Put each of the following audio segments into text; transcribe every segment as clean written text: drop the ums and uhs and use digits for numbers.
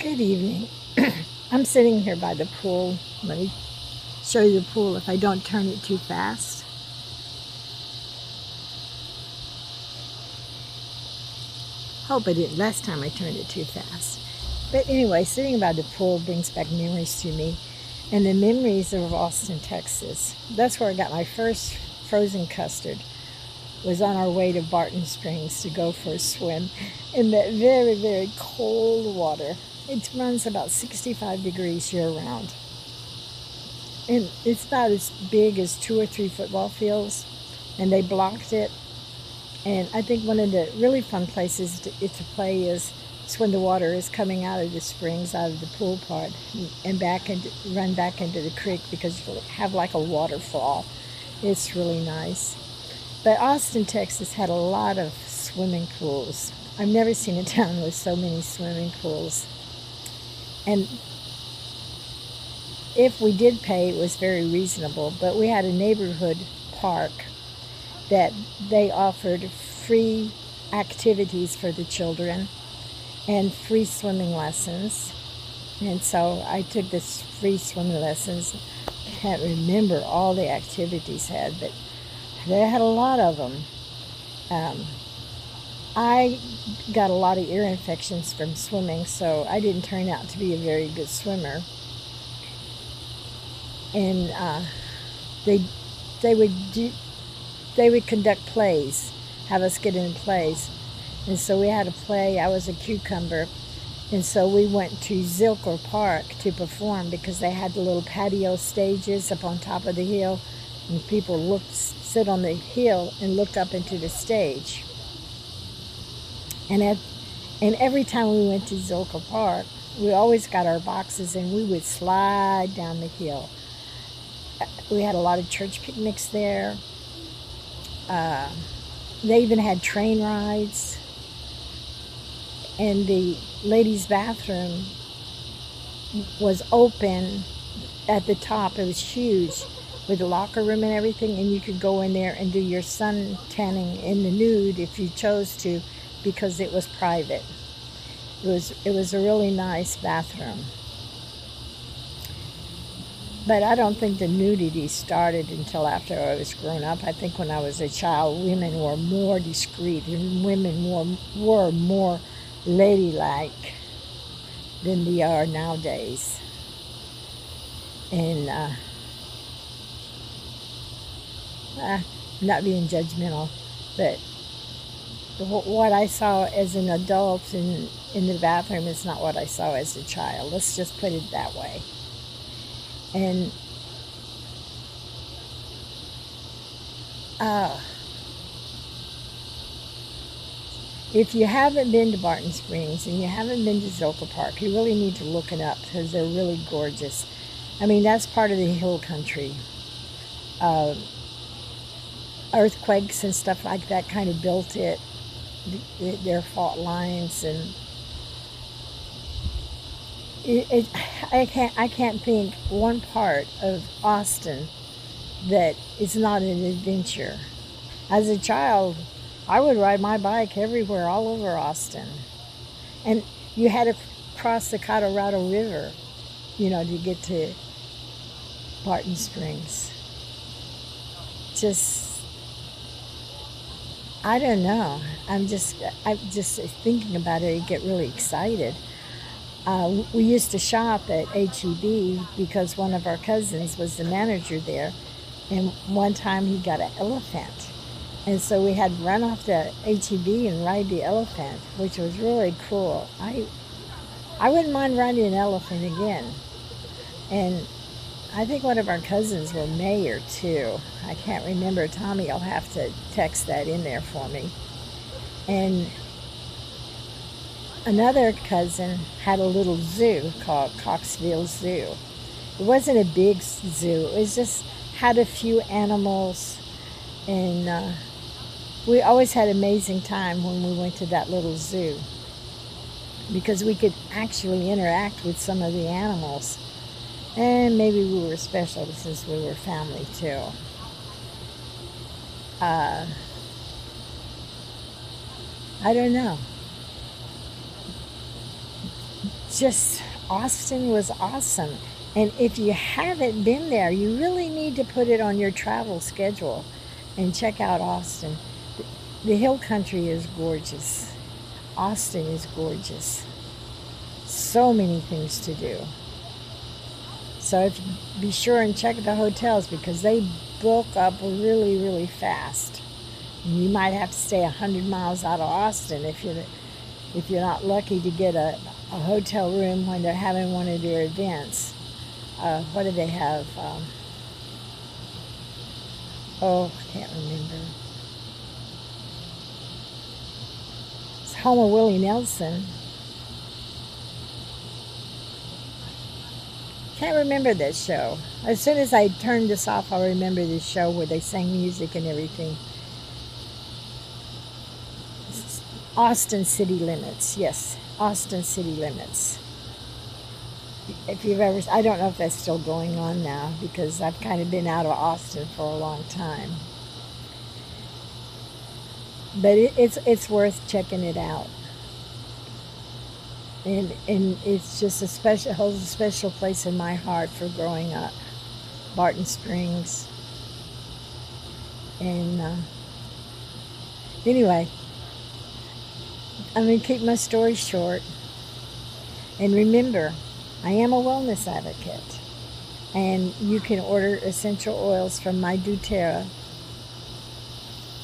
Good evening. I'm sitting here by the pool. Let me show you the pool if I don't turn it too fast. Hope I didn't last time I turned it too fast. But anyway, sitting by the pool brings back memories to me. And the memories of Austin, Texas. That's where I got my first frozen custard. Was on our way to Barton Springs to go for a swim in that very, very cold water. It runs about 65 degrees year-round. And it's about as big as 2 or 3 football fields, and they blocked it. And I think one of the really fun places to play is when the water is coming out of the springs, out of the pool part, and run back into the creek because you have like a waterfall. It's really nice. But Austin, Texas had a lot of swimming pools. I've never seen a town with so many swimming pools. And if we did pay, it was very reasonable. But we had a neighborhood park that they offered free activities for the children and free swimming lessons. And so I took this free swimming lessons. I can't remember all the activities had, but they had a lot of them. I got a lot of ear infections from swimming, so I didn't turn out to be a very good swimmer. And they would conduct plays, have us get in plays. And so we had a play. I was a cucumber. And so we went to Zilker Park to perform because they had the little patio stages up on top of the hill. And people sit on the hill and look up into the stage. And every time we went to Zilker Park, we always got our boxes and we would slide down the hill. We had a lot of church picnics there. They even had train rides. And the ladies' bathroom was open at the top. It was huge with a locker room and everything. And you could go in there and do your sun tanning in the nude if you chose to, because it was private. It was a really nice bathroom. But I don't think the nudity started until after I was grown up. I think when I was a child, women were more discreet and women were more ladylike than they are nowadays. And not being judgmental, but what I saw as an adult in the bathroom is not what I saw as a child. Let's just put it that way. And if you haven't been to Barton Springs and you haven't been to Zilker Park, you really need to look it up because they're really gorgeous. I mean, that's part of the hill country. Earthquakes and stuff like that kind of built it. Their fault lines, and I can't think one part of Austin that is not an adventure. As a child, I would ride my bike everywhere, all over Austin. And you had to cross the Colorado River, to get to Barton Springs. I don't know. I'm just thinking about it, I get really excited. We used to shop at HEB because one of our cousins was the manager there. And one time he got an elephant. And so we had to run off to HEB and ride the elephant, which was really cool. I wouldn't mind riding an elephant again. And I think one of our cousins were mayor too. I can't remember. Tommy, I'll have to text that in there for me. And another cousin had a little zoo called Coxville Zoo. It wasn't a big zoo. It was just had a few animals. And we always had an amazing time when we went to that little zoo because we could actually interact with some of the animals. And maybe we were special since we were family too. I don't know. just, Austin was awesome. And if you haven't been there, you really need to put it on your travel schedule and check out Austin. The hill country is gorgeous. Austin is gorgeous. So many things to do. So be sure and check the hotels because they book up really, really fast. You might have to stay 100 miles out of Austin if you're not lucky to get a hotel room when they're having one of their events. What do they have? I can't remember. It's home of Willie Nelson. Can't remember that show. As soon as I turned this off, I remember this show where they sang music and everything. Austin City Limits. Yes, Austin City Limits. If you've ever, I don't know if that's still going on now because I've kind of been out of Austin for a long time. But it's worth checking it out. And it's just holds a special place in my heart for growing up. Barton Springs. And anyway, I'm going to keep my story short. And remember, I am a wellness advocate. And you can order essential oils from my doTERRA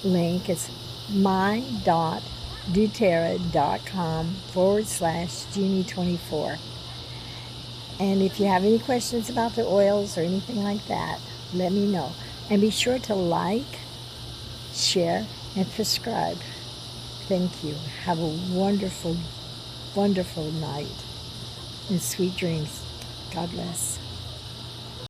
link. It's my.doterra.com/Jeannie24. And if you have any questions about the oils or anything like that, let me know. And be sure to like, share, and subscribe. Thank you. Have a wonderful, wonderful night and sweet dreams. God bless.